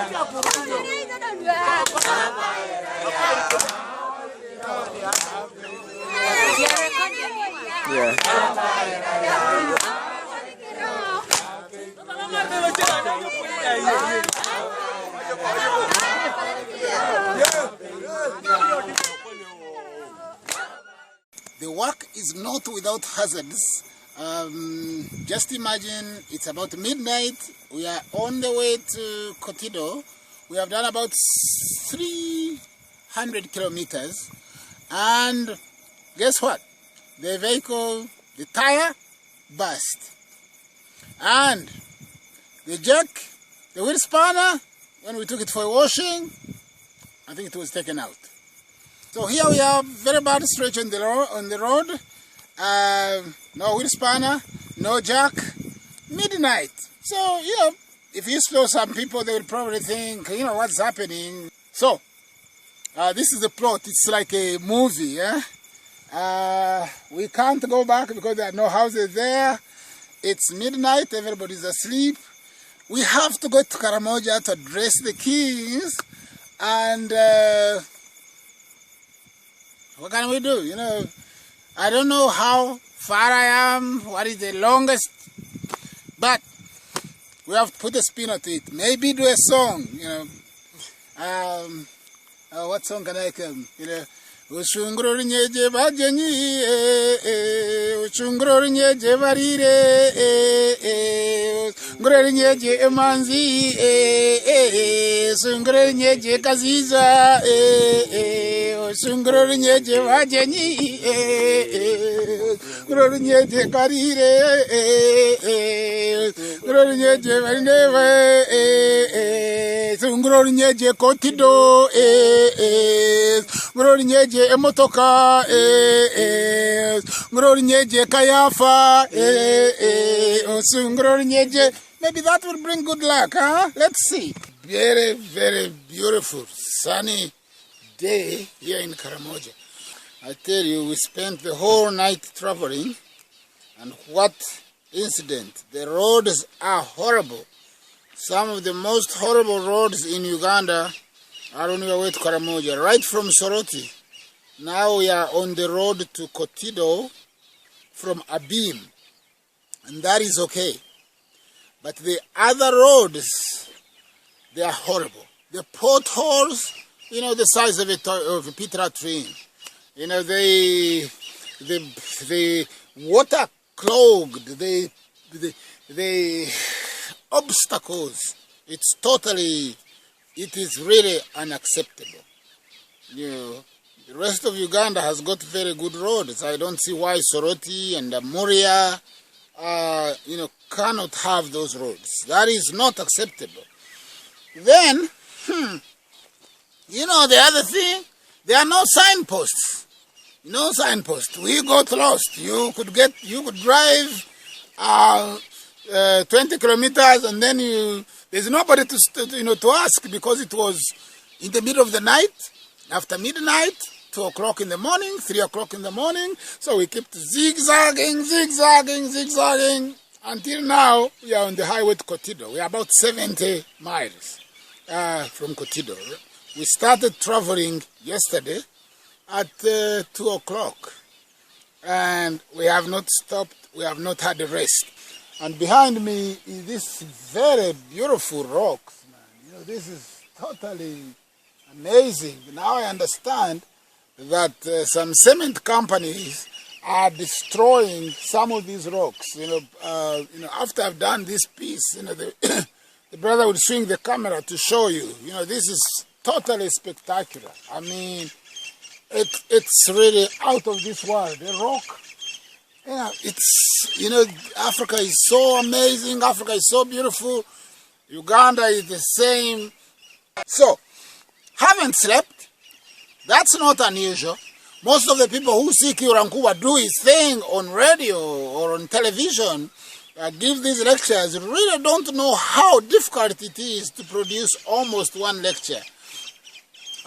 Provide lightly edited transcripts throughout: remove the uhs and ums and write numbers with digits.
Yeah. The work is not without hazards. Just imagine it's about midnight. We are on the way to Kotido. We have done about 300 kilometers. And guess what? The vehicle, the tire burst. And the jack, the wheel spanner, when we took it for a washing, I think it was taken out. So here we have very bad stretch on the road. No wheel spanner, no jack, midnight. So, if you slow some people, they will probably think, what's happening. So, this is the plot. It's like a movie, we can't go back because there are no houses there. It's midnight, everybody's asleep. We have to go to Karamoja to address the kings. And what can we do? I don't know how far I am, what is the longest, but we have to put a spin on it. Maybe do a song, what song can I come? Ushungro nyeje bajenyi ushungro nyeje barire ngro nyeje emanzi ushungro nyeje kaziza ushungro nyeje bajenyi ngro nyeje karire ngro nyeje barine ushungro nyeje kotido ngro nyeje emotoka ngro nyeje kayafa ngro nyeje. Maybe that will bring good luck, huh? Let's see. Very, very beautiful sunny day here in Karamoja. I tell you, we spent the whole night traveling, and what incident. The roads are horrible. Some of the most horrible roads in Uganda are on your way to Karamoja, right from Soroti. Now we are on the road to Kotido from Abim, and that is okay. But the other roads, they are horrible. The potholes, the size of a Petra train. The water clogged, the obstacles. It is really unacceptable. The rest of Uganda has got very good roads. I don't see why Soroti and Moria, cannot have those roads. That is not acceptable. Then, the other thing, there are no signposts. No signposts. We got lost. You could drive 20 kilometers and then there's nobody to ask because it was in the middle of the night, after midnight, 2 o'clock in the morning, 3 o'clock in the morning. So we kept zigzagging until now we are on the highway to Kotido. We are about 70 miles from Kotido. We started traveling yesterday at 2 o'clock and we have not stopped, we have not had a rest. And behind me is this very beautiful rocks, man. This is totally amazing. Now I understand that some cement companies are destroying some of these rocks. After I've done this piece, the brother would swing the camera to show you. This is totally spectacular. I mean, it's really out of this world. The rock. Africa is so amazing. Africa is so beautiful. Uganda is the same. So, haven't slept. That's not unusual. Most of the people who see Kiurankuwa do his thing on radio or on television, give these lectures, really don't know how difficult it is to produce almost one lecture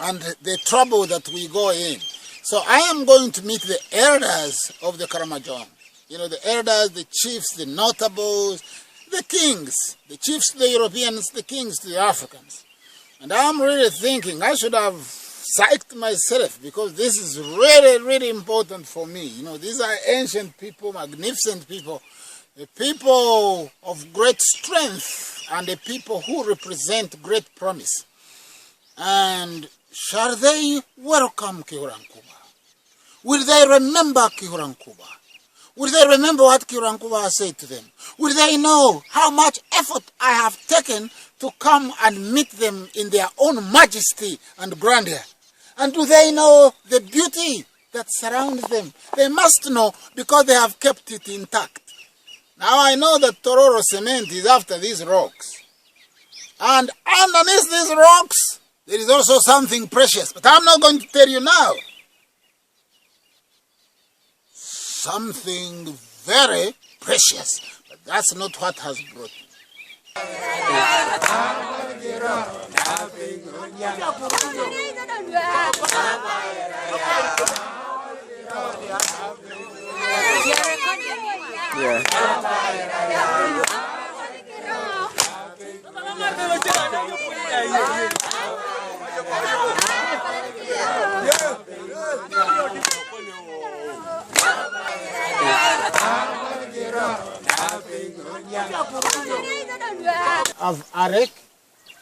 and the trouble that we go in. So I am going to meet the elders of the Karamoja. The elders, the chiefs, the notables, the kings, the chiefs to the Europeans, the kings to the Africans. And I'm really thinking I should have psyched myself, because this is really, really important for me. You know, these are ancient people, magnificent people, a people of great strength, and a people who represent great promise. And shall they welcome Kihurankuba? Will they remember Kihurankuba? Will they remember what Kihurankuba said to them? Will they know how much effort I have taken to come and meet them in their own majesty and grandeur? And do they know the beauty that surrounds them? They must know, because they have kept it intact. Now I know that Tororo cement is after these rocks. And underneath these rocks, there is also something precious. But I'm not going to tell you now. Something very precious. But that's not what has brought me. Of Arek,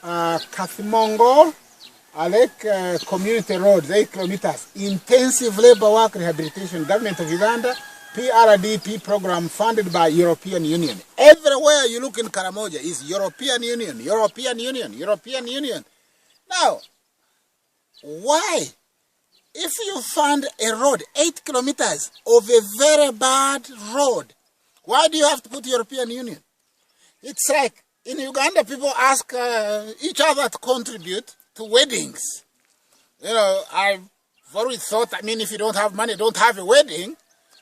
Kathimongo, Arek Community Roads, 8 kilometers, intensive labor work rehabilitation, Government of Uganda, PRDP program funded by European Union. Everywhere you look in Karamoja is European Union, European Union, European Union. Now, why? If you found a road, 8 kilometers of a very bad road, why do you have to put European Union? It's like in Uganda, people ask each other to contribute to weddings. You know, I've always thought, I mean, if you don't have money, don't have a wedding.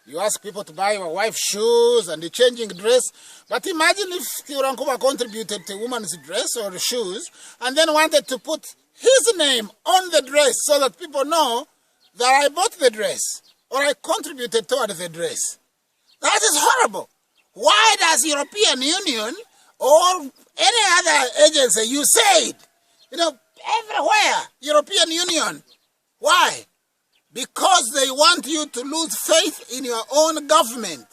You ask people to buy your wife shoes and the changing dress. But imagine if Kihurankuba contributed to a woman's dress or shoes and then wanted to put his name on the dress so that people know that I bought the dress or I contributed toward the dress. That is horrible. Why does European Union or any other agency, you said, you know, everywhere, European Union. Why? Because they want you to lose faith in your own government,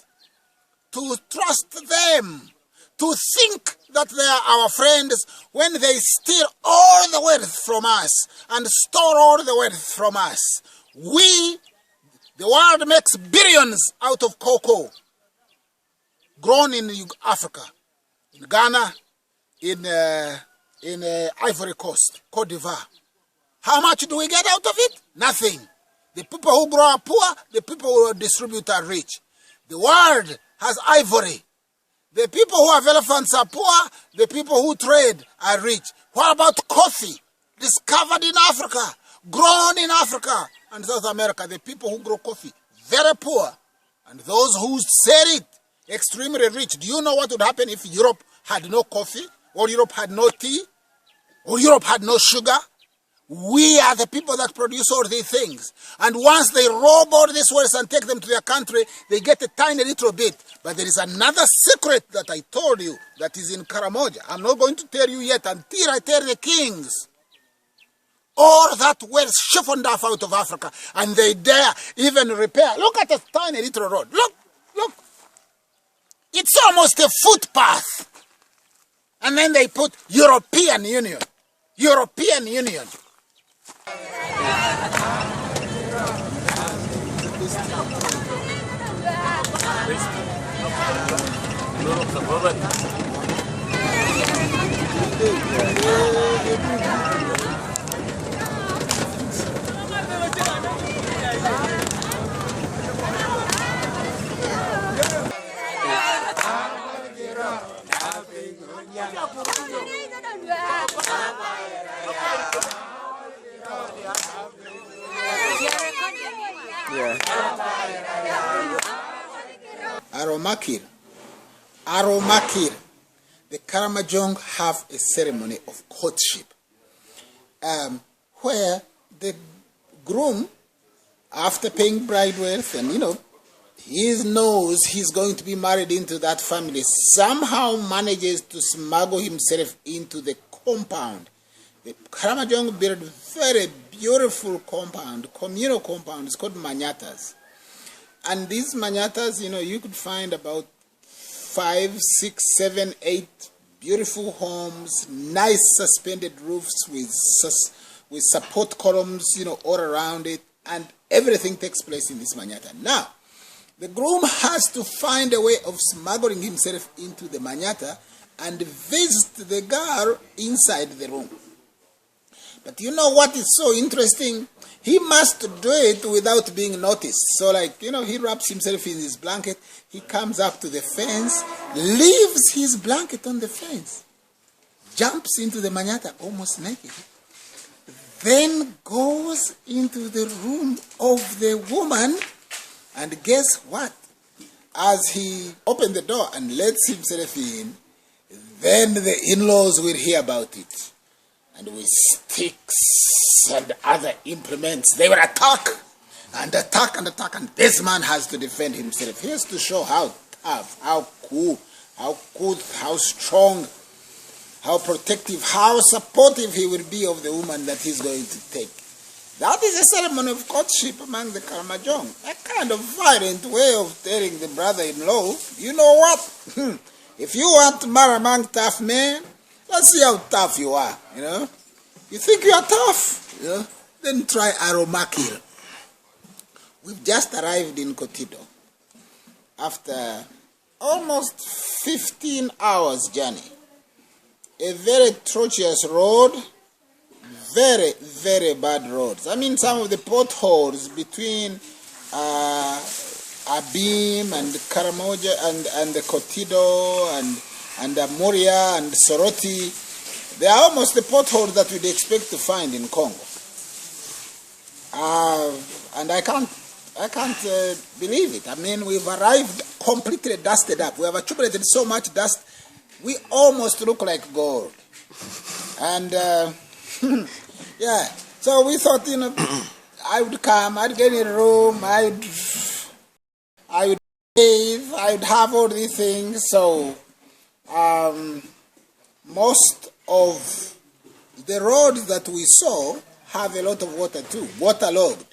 to trust them, to think that they are our friends when they steal all the wealth from us and store all the wealth from us. The world makes billions out of cocoa grown in Africa, in Ghana, in Ivory Coast, Cote d'Ivoire. How much do we get out of it? Nothing. The people who grow are poor, the people who distribute are rich. The world has ivory. The people who have elephants are poor, the people who trade are rich. What about coffee? Discovered in Africa, grown in Africa and South America. The people who grow coffee, very poor. And those who sell it, extremely rich. Do you know what would happen if Europe had no coffee, or Europe had no tea, or Europe had no sugar? We are the people that produce all these things. And once they rob all these wealth and take them to their country, they get a tiny little bit. But there is another secret that I told you that is in Karamoja. I'm not going to tell you yet until I tell the kings. All that wealth siphoned off out of Africa, and they dare even repair. Look at the tiny little road. Look, look. It's almost a footpath. And then they put European Union. European Union. Aromakir. The Karamojong have a ceremony of courtship where the groom, after paying bride wealth and, he knows he's going to be married into that family, somehow manages to smuggle himself into the compound The Karamojong built very beautiful compound, communal compound. It's called manyatas. And these manyatas, you could find about 5, 6, 7, 8 beautiful homes, nice suspended roofs with support columns, all around it, and everything takes place in this manyata. Now, the groom has to find a way of smuggling himself into the manyata and visit the girl inside the room. But you know what is so interesting? He must do it without being noticed. So he wraps himself in his blanket, he comes up to the fence, leaves his blanket on the fence, jumps into the manyata almost naked, then goes into the room of the woman, and guess what? As he opens the door and lets himself in, then the in-laws will hear about it. And with sticks and other implements, they will attack and attack and attack. And this man has to defend himself. He has to show how tough, how cool, how good, how strong, how protective, how supportive he will be of the woman that he's going to take. That is a ceremony of courtship among the Karamojong. A kind of violent way of telling the brother-in-law, you know what? If you want to marry among tough men, let's see how tough you are, You think you are tough, Then try Aromakil. We've just arrived in Kotido after almost 15 hours journey. A very treacherous road, very, very bad roads. I mean, some of the potholes between Abim and Karamoja and the Kotido and Moria and Soroti, they are almost the potholes that we'd expect to find in Congo. And I can't believe it. I mean, we've arrived completely dusted up. We have accumulated so much dust, we almost look like gold. And yeah, so we thought, I would come, I'd get in a room, I would bathe, I would have all these things. So most of the roads that we saw have a lot of water too, waterlogged.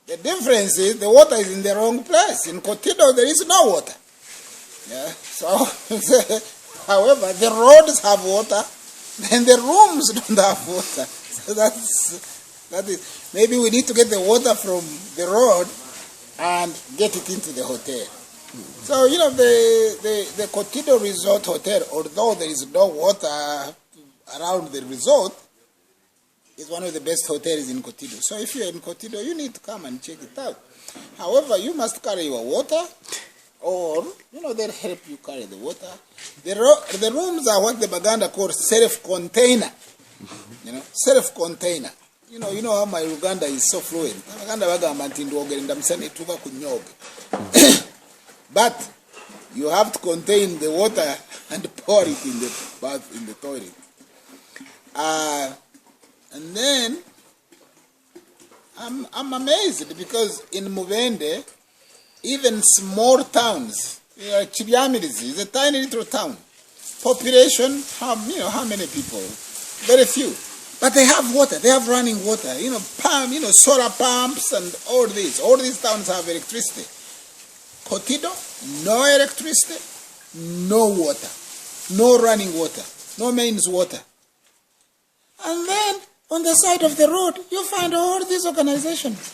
The difference is the water is in the wrong place. In Kotido, there is no water. Yeah. So, however, the roads have water, and the rooms don't have water. So that is. Maybe we need to get the water from the road and get it into the hotel. So, the Kotido Resort Hotel, although there is no water around the resort, is one of the best hotels in Kotido. So if you're in Kotido, you need to come and check it out. However, you must carry your water, or, they'll help you carry the water. The rooms are what the Baganda call self-container. Self-container. You know how my Uganda is so fluent. But you have to contain the water and pour it in the bath, in the toilet. And then I'm amazed because in Mubende, even small towns, Chibyamiris is a tiny little town. Population, how many people? Very few. But they have water. They have running water. Solar pumps and all these. All these towns have electricity. Kotido, no electricity, no water, no running water, no mains water. And then on the side of the road, you find all these organizations.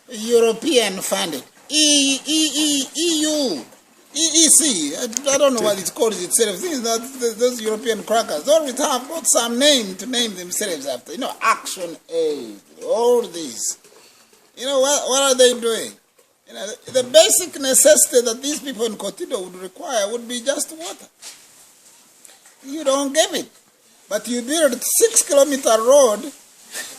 European funded. EU, EEC, I don't know what it calls itself. Those European crackers, they always have got some name to name themselves after. Action Aid, all these. What are they doing? The basic necessity that these people in Kotido would require would be just water. You don't give it. But you build a 6-kilometer road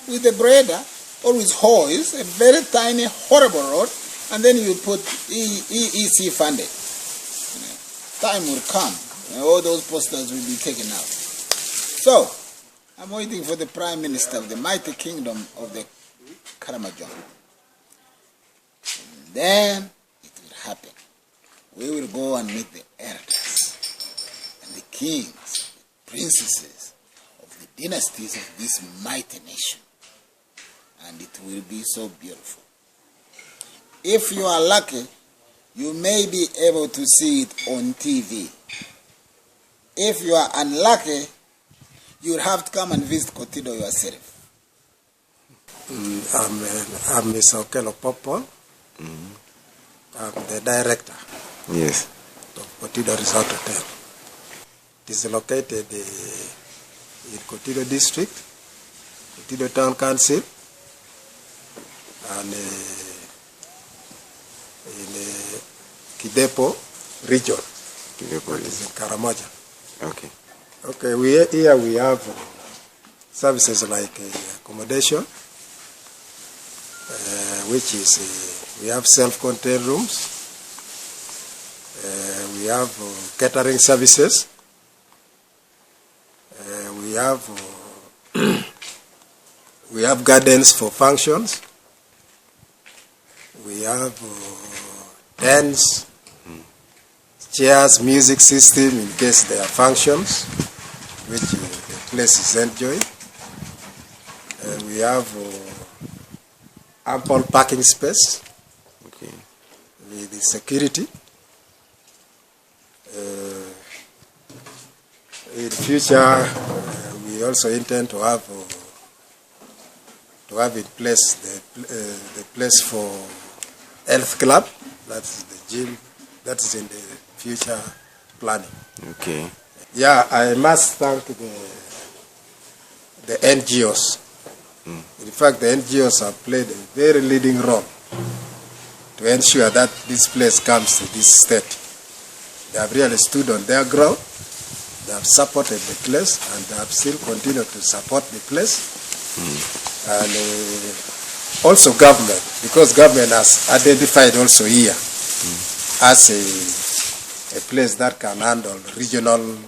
with a grader or with hose, a very tiny, horrible road, and then you put EEC funded. Time will come, and all those posters will be taken out. So, I'm waiting for the Prime Minister of the mighty kingdom of the Karamoja. And then it will happen. We will go and meet the elders and the kings, the princesses of the dynasties of this mighty nation. And it will be so beautiful. If you are lucky, you may be able to see it on TV. If you are unlucky, you'll have to come and visit Kotido yourself. I'm Mr. Okelo Popo. I'm the director of Kotido Resort Hotel. It is located in Kotido District, Kotido Town Council, and in Kidepo region. That is in Karamoja. Okay. Okay, here we have services like accommodation, which is we have self-contained rooms. We have catering services. We have gardens for functions. We have tents, chairs, music system in case there are functions, which the place is enjoying. We have ample parking space with the security. In future, we also intend to have in place the place for health club. That's the gym. That is in the future planning. Okay. Yeah, I must thank the NGOs. In fact, the NGOs have played a very leading role to ensure that this place comes to this state. They have really stood on their ground. They have supported the place, and they have still continued to support the place. And also government, because government has identified also here as a place that can handle regional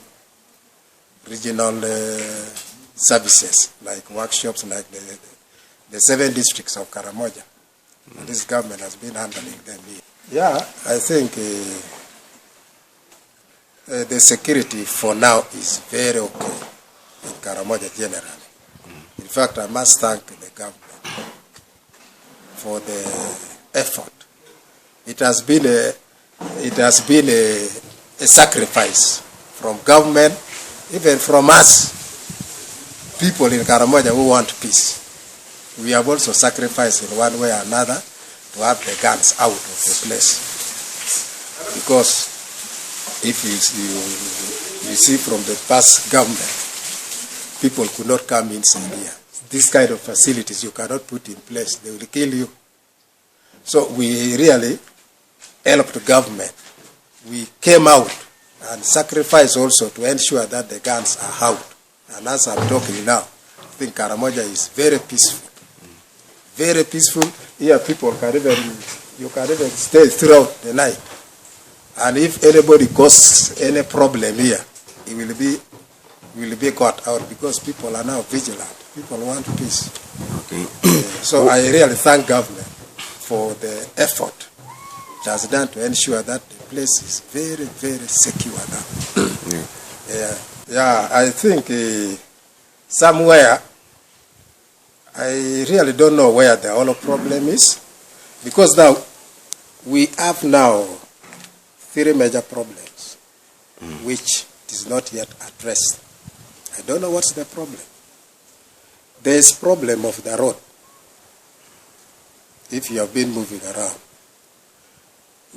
services, like workshops, like the 7 districts of Karamoja. And this government has been handling them here. Yeah, I think the security for now is very okay in Karamoja generally. In fact, I must thank the government for the effort. It has been a sacrifice from government, even from us, people in Karamoja who want peace. We have also sacrificed in one way or another to have the guns out of the place. Because if you see from the past government, people could not come inside here. This kind of facilities you cannot put in place. They will kill you. So we really helped the government. We came out and sacrificed also to ensure that the guns are out. And as I'm talking now, I think Karamoja is very peaceful. Very peaceful. Here people you can even stay throughout the night. And if anybody causes any problem here, it will be got out, because people are now vigilant. People want peace. Okay. So I really thank government for the effort it has done to ensure that the place is very, very secure now. Yeah, I think somewhere, I really don't know where the whole problem is, because now we have 3 major problems which is not yet addressed. I don't know what's the problem. There is problem of the road. If you have been moving around,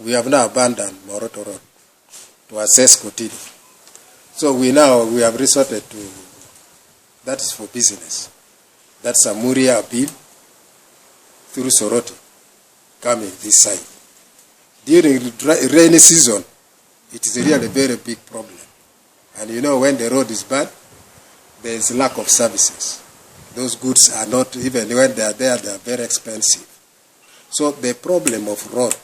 we have now abandoned Moroto Road to access Kotido. So we have resorted to, that is for business. That's Amuria Abil through Soroti coming this side. During the rainy season, it is really a very big problem. And you know, when the road is bad, there is lack of services. Those goods are not, even when they are there, they are very expensive. So the problem of road,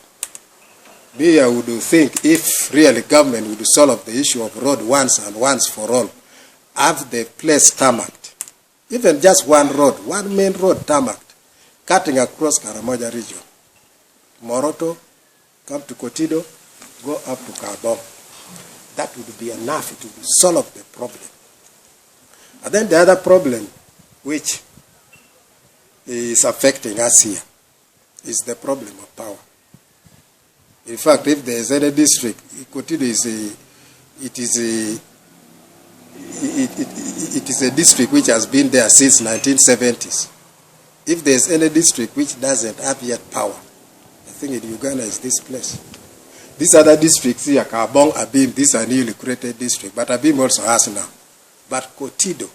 I would think if really government would solve the issue of road once and once for all, have the place tarmacked, even just one road, one main road tarmacked, cutting across Karamoja region. Moroto, come to Kotido, go up to Karbom. That would be enough. It would solve the problem. And then the other problem which is affecting us here is the problem of power. In fact, if there is any district, Kotido it is a district which has been there since 1970s. If there is any district which doesn't have yet power, I think in Uganda is this place. These other districts here, Kabong, Abim, these are newly created districts, but Abim also has now. But Kotido,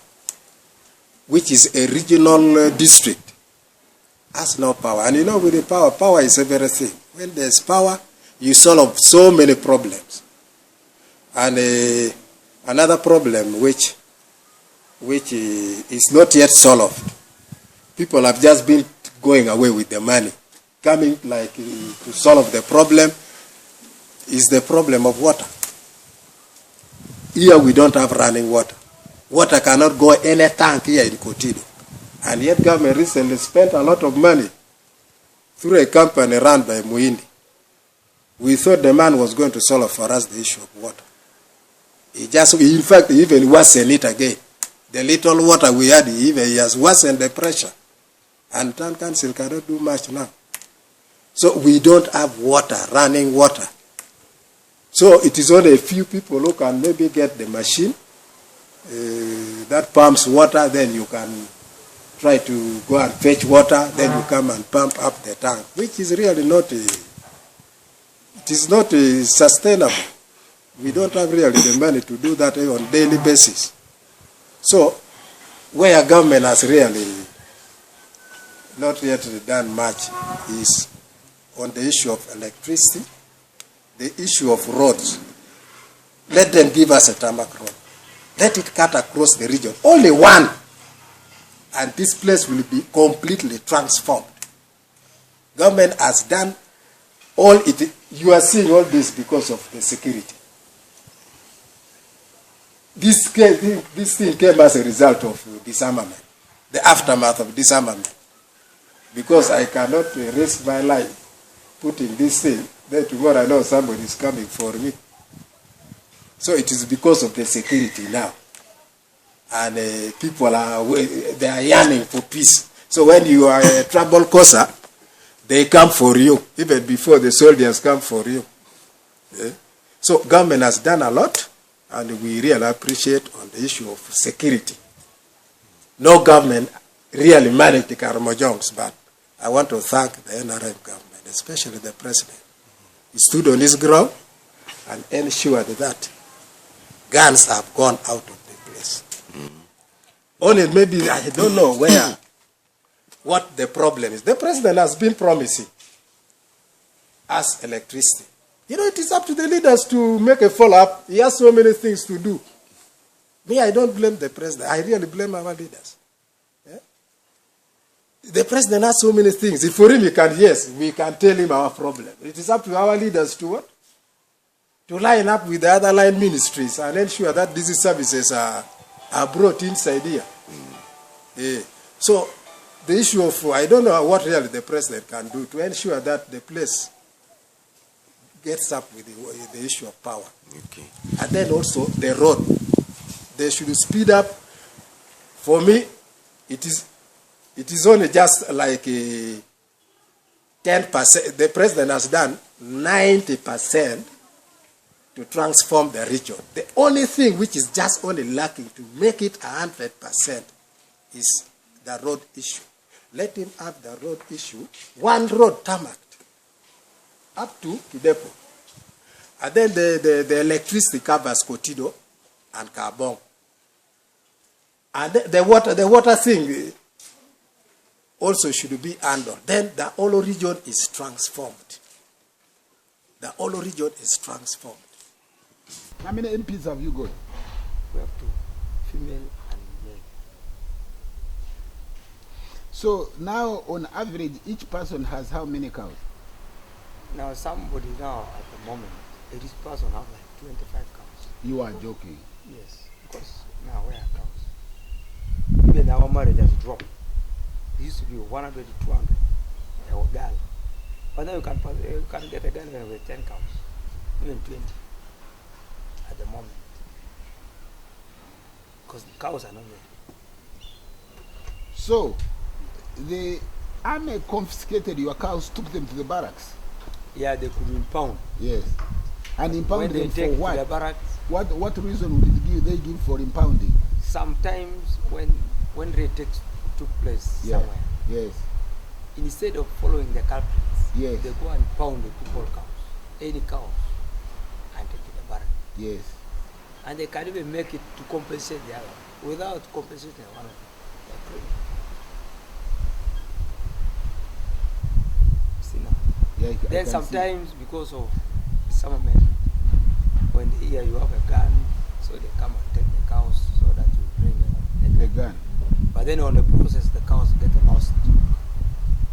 which is a regional district, has no power. And you know, with the power is everything. When there's power, you solve so many problems. And another problem which is not yet solved, people have just been going away with the money. Coming like to solve the problem is the problem of water. Here we don't have running water. Water cannot go any tank here in Kotido. And yet government recently spent a lot of money through a company run by Muindi. We thought the man was going to solve for us the issue of water. In fact, he even worsened it again. The little water we had, he has worsened the pressure. And town council cannot do much now. So we don't have water, running water. So it is only a few people who can maybe get the machine that pumps water, then you can try to go and fetch water, then you come and pump up the tank, which is really not sustainable. We don't have really the money to do that on a daily basis. So where government has really not yet done much is on the issue of electricity, the issue of roads. Let them give us a tarmac road. Let it cut across the region. Only one. And this place will be completely transformed. Government has done all it. You are seeing all this because of the security. This thing came as a result of disarmament, the aftermath of disarmament. Because I cannot risk my life putting this thing, then tomorrow I know somebody is coming for me. So it is because of the security now. And people they are yearning for peace. So when you are a trouble causer, they come for you, even before the soldiers come for you. Yeah? So government has done a lot, and we really appreciate on the issue of security. No government really managed the Karamojongs, but I want to thank the NRM government, especially the president. He stood on his ground and ensured that guns have gone out of the place. Only maybe, I don't know what the problem is. The president has been promising us electricity. You know, it is up to the leaders to make a follow-up. He has so many things to do. Me, I don't blame the president. I really blame our leaders. Yeah? The president has so many things. If for him, we can tell him our problem. It is up to our leaders to what? To line up with the other line ministries and ensure that these services are brought inside here. Yeah. So, the issue of, I don't know what really the president can do to ensure that the place gets up with the issue of power. Okay. And then also the road. They should speed up. For me, it is only just like 10%. The president has done 90% to transform the region. The only thing which is just only lacking to make it 100% is the road issue. Let him have the road issue. One road tarmac up to Kidepo. And then the electricity covers Kotido and Kabong. And the water thing also should be handled. Then the whole region is transformed. The whole region is transformed. How many MPs have you got? We have two, female and male. So now, on average, each person has how many cows? Now somebody now at the moment, each person have like 25 cows. You are joking. Yes, because now we are cows. Even our marriage has dropped. It used to be 100 to 200 a girl. But now you can get a girl with 10 cows, even 20 at the moment. Because the cows are not there. So, the army confiscated your cows, took them to the barracks. Yeah, they could impound. Yes. And impound When they them for take what? to the barracks, What reason would they give for impounding? sometimes when raid took place Yeah. somewhere, Yes. instead of following the culprits, Yes. they go and pound the people cows, any cows, and take to the barrack. Yes. And they can even make it to compensate the other. Without compensating one of them, they're crazy. See now. Yeah, I Then can sometimes because of some men, when they hear you have a gun, so they come and take the cows so that you bring see the gun. But then on the process, the cows get lost.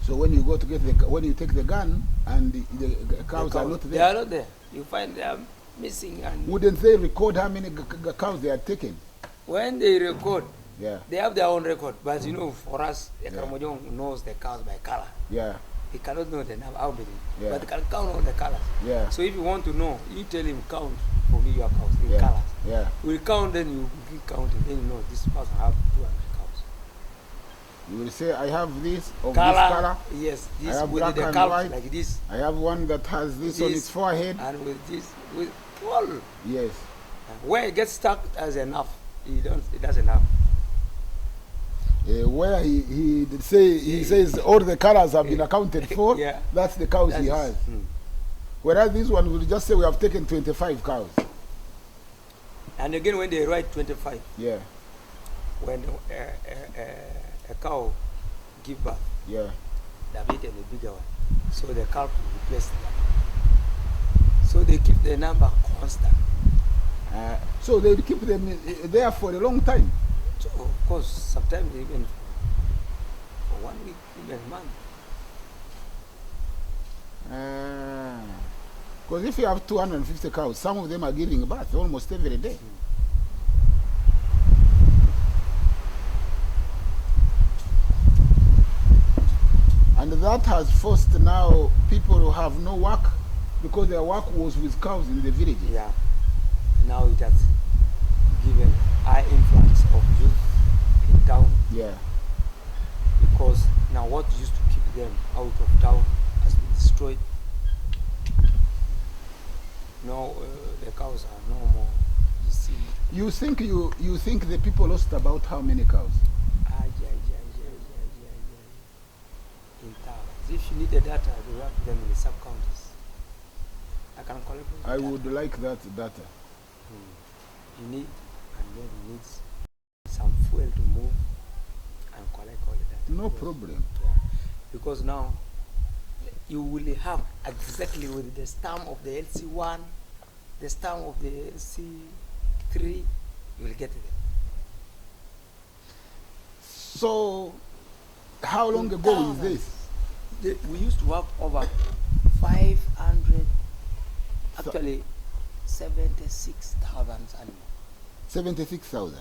So when you go to get when you take the gun and the cows are not They there, are not there. You find they are missing, and wouldn't they record how many cows they are taken? when they record, Yeah. they have their own record. But you know, for us, the Karamoja knows the cows by color. Yeah. He cannot know the number, how many, Yeah. but he can count all the colors. Yeah. So if you want to know, you tell him count for me your cows in Yeah. colors. Yeah. We count, then you keep counting, then you know this person have 200 cows. You will say, I have this of Color, this color. yes, I this have with black the and calf white. like this, I have one that has this on This. its forehead. and with this, with all. Yes. Where it gets stuck as enough, it doesn't have. Where he says all the colors have been accounted for. Yeah. That's the cows That he is- has. Mm. Whereas this one will just say we have taken 25 cows. And again, when they write 25, Yeah. when a cow give birth, Yeah. they've eaten a bigger one, so the calf will replace that. So they keep the number constant. So they keep them there for a long time. So of course, sometimes even for 1 week, even a month. Because if you have 250 cows, some of them are giving birth almost every day. And that has forced now people who have no work because their work was with cows in the villages. Yeah. Now it has given high influx of youth in town, Yeah. because now what used to keep them out of town has been destroyed. Now the cows are no more. You see, You think the people lost about how many cows? in towns. If you need the data, you have them in the sub counties. I can collect those I data. would like that data. You need, and then you need some fuel to move and collect all the data. No Because- problem. Yeah. Because now you will have exactly with the stamp of the LC1, the stamp of the LC3, you will get it. So, how long ago is this? We used to have over 500, actually 76,000 animals. 76,000.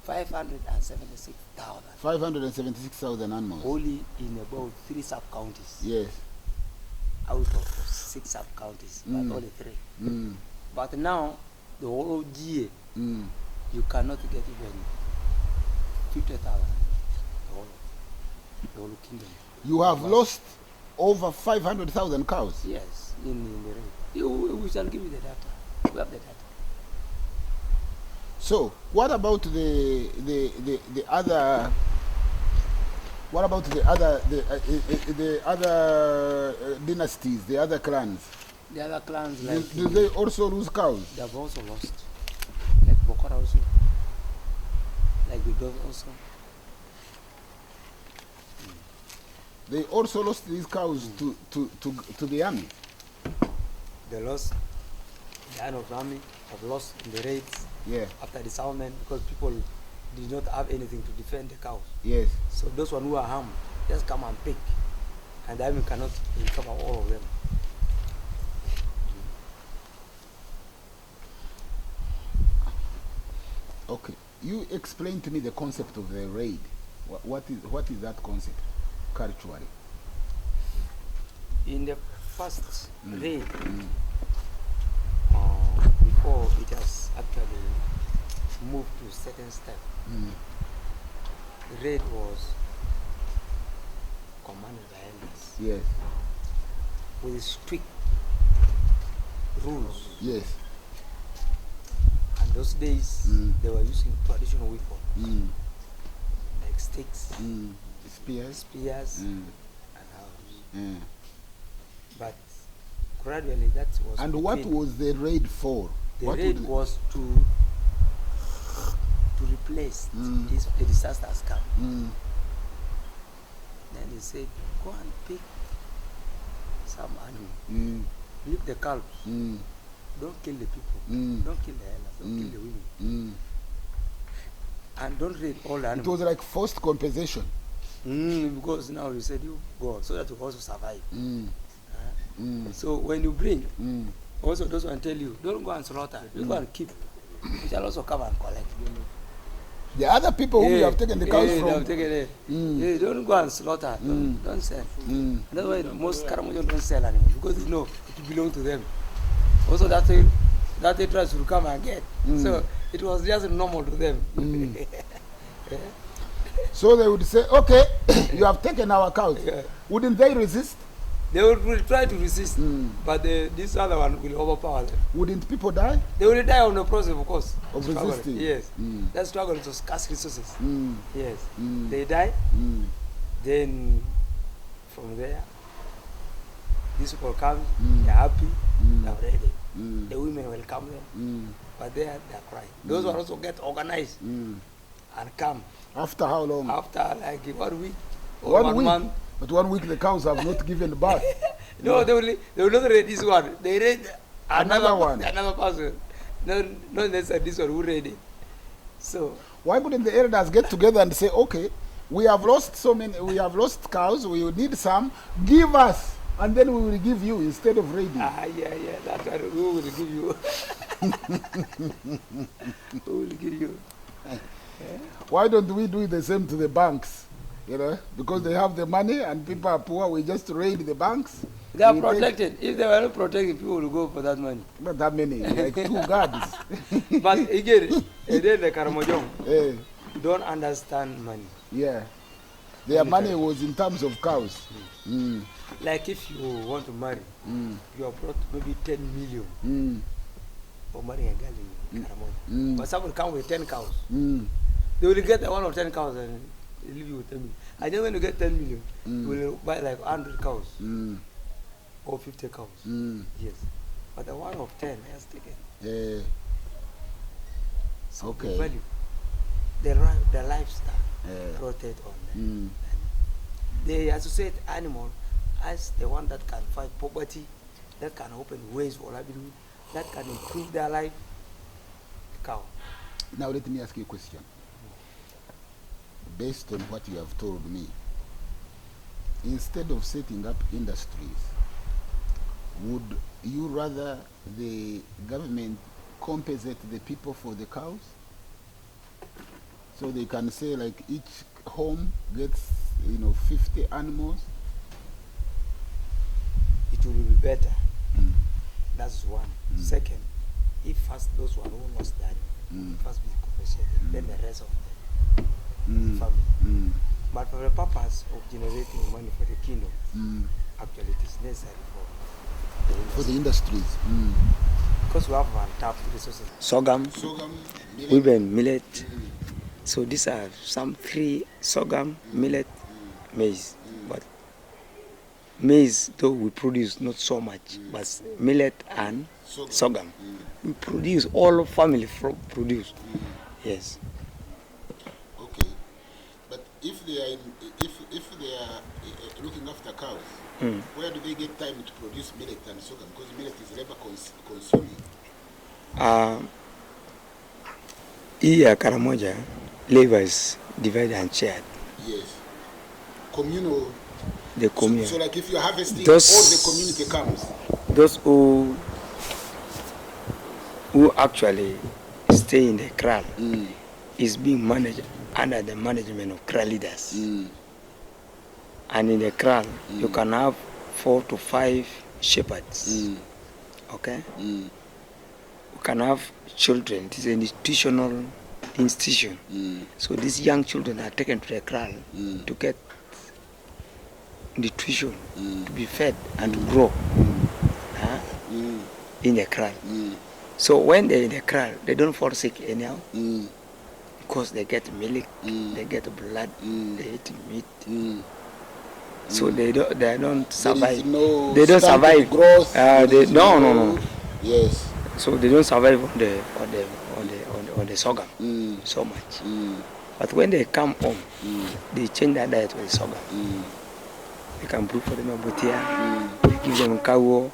576,000. 576,000 animals. Only in about 3 sub-counties. Yes. Out of 6 sub-counties, but only 3. Mm. But now, the whole GA, Mm. you cannot get even 50,000. The whole kingdom. You have lost over 500,000 cows. Yes, in the raid. We shall give you the data. We have the data. So, what about the other? What about the other dynasties, the other clans? The other clans, Do, like do they also lose cows? they have also lost. Like Bokora also. Like the Dove also. They also lost these cows to the army. They lost. The army have lost in the raids Yeah. after the disarmament, because people did not have anything to defend the cows. Yes. So those one who are harmed just come and pick, and the army cannot recover all of them. Okay. You explain to me the concept of the raid. What is that concept culturally? In the first raid, Mm. before it has actually moved to certain step, Mm. the raid was commanded the elders Yes. with strict rules. Yes. And those days, they were using traditional weapons like sticks, Spears. and arrows. Mm. But gradually, that was. And what between- was the raid for? The What raid would- was to replace if the disaster has come. Then they said, go and pick some animal. Leave the calves. Don't kill the people. Don't kill the elders. Don't kill the women. And don't raid all the It animals. was like forced compensation. Because now you said you go so that you also survive. So when you bring, also those one tell you, don't go and slaughter. You go and keep. You shall also come and collect. The other people who you have taken the cows They from. have taken it. Don't go and slaughter. Don't sell. And that's why most Karamoja don't sell anymore, because they know it belongs to them. Also that they try to come and get. So it was just normal to them. So they would say, okay, you have taken our cows. Yeah. Wouldn't they resist? They will try to resist, but this other one will overpower them. Wouldn't people die? They will die on the process, of course. Of Struggle. resisting? Yes. That struggle to scarce resources. Yes. Mm. They die. Then from there, these people come, they're happy, they're ready. The women welcome them, but they are crying. Those one also get organized and come. After how long? After like 1 week or 1 week. month. But 1 week the cows have not given birth. No, they will not raid this one. They raid Another one. Another person. No, not necessarily this one who raid it. So Why couldn't the elders get together and say, okay, we have lost so many, we have lost cows, we will need some, give us, and then we will give you instead of raiding. yeah, that's what who will give you. Who will give you? Why don't we do the same to the banks? You know, because they have the money and people are poor, we just raid the banks. They are We take- protected. If they were not protected, people will go for that money. Not that many, like 2 guards. But again, then the Karamojong Eh, don't understand money. yeah. Their money was in terms of cows. Like if you want to marry, you have brought maybe 10 million for marrying a girl in Karamoja. But someone come with 10 cows. They will get one or 10 cows and they leave you with 10 million. And then when you get 10 million, you will buy like 100 cows or 50 cows. Yes. But the one of 10 has taken. Eh, So Okay. the value, the lifestyle rotate on them. They associate animal as the one that can fight poverty, that can open ways for livelihood, that can improve their life. Cow. Now let me ask you a question. Based on what you have told me, instead of setting up industries, would you rather the government compensate the people for the cows? So they can say like each home gets, 50 animals? It will be better. That's one. Second, if first those one who lost the animal, first be compensated, then the rest of the family. But for the purpose of generating money for the kingdom, actually it is necessary For the industries. because we have untapped resources. Sorghum, even millet. So these are some 3: sorghum, millet, maize. But maize, though we produce not so much, but millet and sorghum, we produce, all family produce. Yes. Okay. But if they are if they are looking after cows, where do they get time to produce millet and sorghum? Because millet is labor consuming. Here Karamoja, labor is divided and shared. Yes. Communal. The community. So like if you're harvesting, Those- all the community comes. Those who actually stay in the kraal is being managed under the management of kraal leaders. And in the kraal, you can have 4 to 5 shepherds. Okay? You can have children. It is an institution. So these young children are taken to the kraal to get nutrition to be fed and to grow in the kraal. So when they're in the kraal, they don't fall sick anyhow because they get milk, they get blood, they eat meat. So they don't survive. No they don't survive. Growth, no. Yes. So they don't survive on the sorghum so much. But when they come home, they change their diet with sorghum. They can brew for them a botia, they give them cow,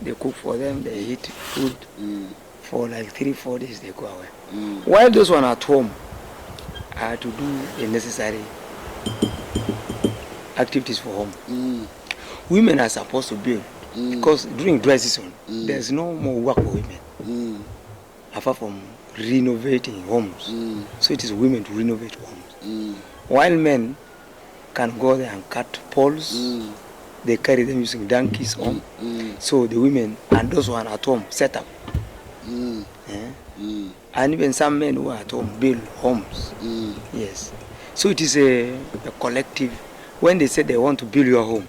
they cook for them, they eat food for like 3-4 days, they go away. While those one at home are to do the necessary activities for home. Women are supposed to build because during dry season there's no more work for women apart from renovating homes. So it is women to renovate homes. While men can go there and cut poles, they carry them using donkeys home. So the women and those who are at home set up. And even some men who are at home build homes. Yes. So it is a collective. When they say they want to build your home,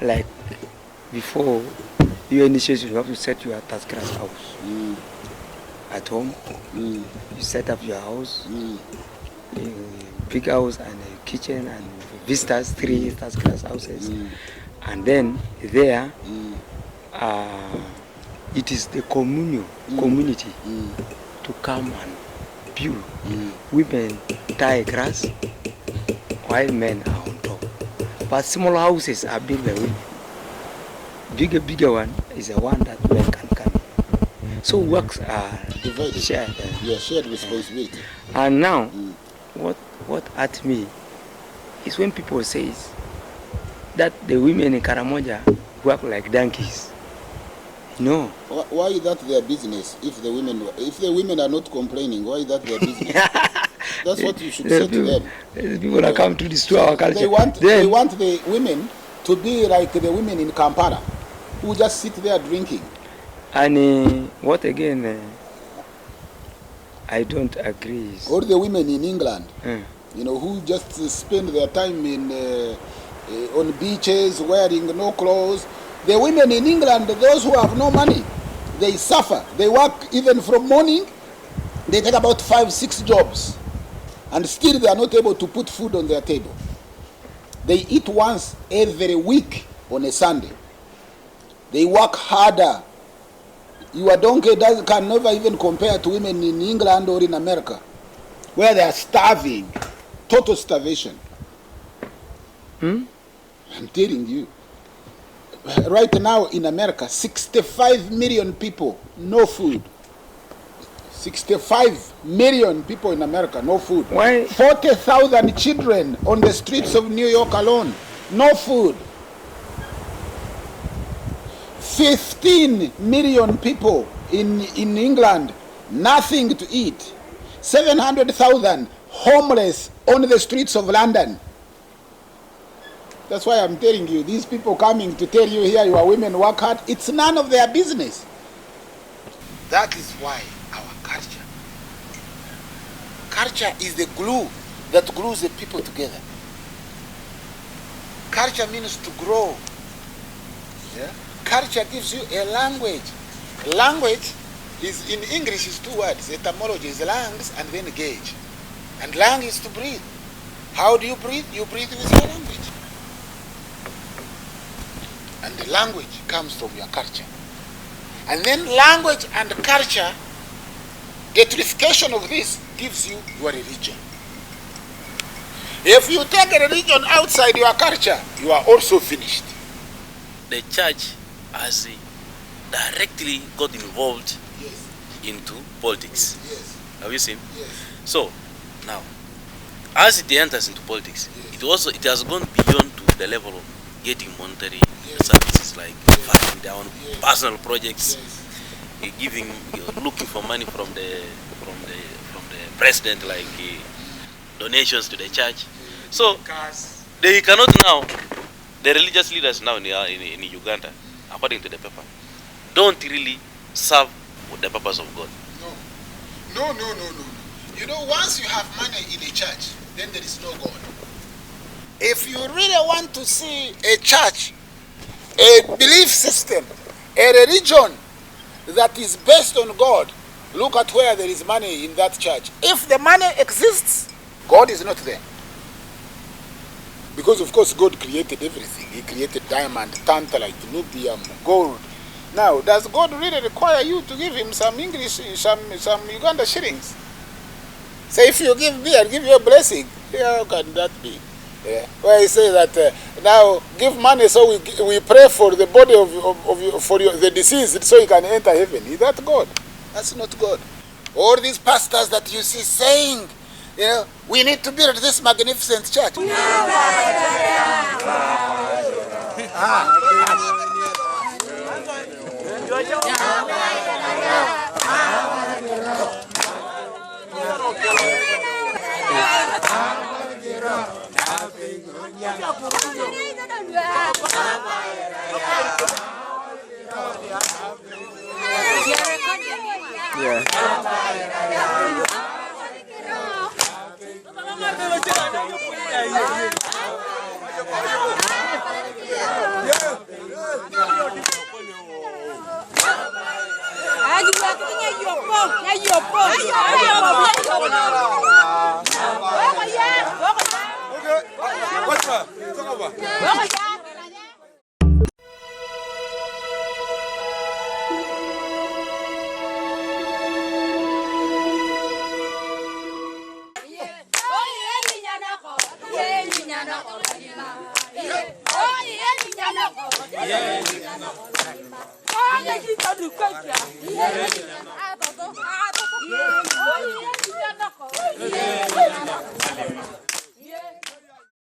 like before your initiation, you have to set your taskras house at home. You set up your house, big house and a kitchen and vistas, 3 taskras houses, and then there it is the community to come and build. Women tie grass while men are on top. But small houses are built by women. Bigger one is the one that men can come in. So works are divided, shared. Shared responsibility. And now, what at me is when people say that the women in Karamoja work like donkeys. No. Why is that their business? If the women are not complaining, why is that their business? That's what you should say to them. People that come to destroy our culture. They want the women to be like the women in Kampala, who just sit there drinking. And what again? I don't agree. Or the women in England, who just spend their time on beaches wearing no clothes. The women in England, those who have no money, they suffer. They work even from morning. They take about 5-6 jobs. And still they are not able to put food on their table. They eat once every week on a Sunday. They work harder. Your donkey can never even compare to women in England or in America, where they are starving, total starvation. I'm telling you. Right now in America, 65 million people, no food. 65 million people in America, no food. Why? 40,000 children on the streets of New York alone, no food. 15 million people in England, nothing to eat. 700,000 homeless on the streets of London. That's why I'm telling you, these people coming to tell you here your women work hard, it's none of their business. That is why our culture is the glue that glues the people together. Culture means to grow. Culture gives you a language. Language is, in English, is 2 words. Etymology is lungs and then gauge. And lung is to breathe. How do you breathe? You breathe with your language. And the language comes from your culture. And then language and culture, the purification of this gives you your religion. If you take a religion outside your culture, you are also finished. The church has directly got involved into politics. Yes. Have you seen? Yes. So, now, as it enters into politics, it has gone beyond to the level of getting monetary services like funding their own personal projects, looking for money from the president, like donations to the church. So they cannot now. The religious leaders now in Uganda, according to the paper, don't really serve the purpose of God. No. You know, once you have money in a church, then there is no God. If you really want to see a church, a belief system, a religion that is based on God, look at where there is money in that church. If the money exists, God is not there. Because of course God created everything. He created diamond, tantalite, nubium, gold. Now, does God really require you to give him some English, some Uganda shillings? Say, if you give me, I'll give you a blessing. How can that be? Yeah. Where he say that now give money so we pray for the body the deceased so he can enter heaven. Is that God? That's not God. All these pastors that you see saying, you know, we need to build this magnificent church.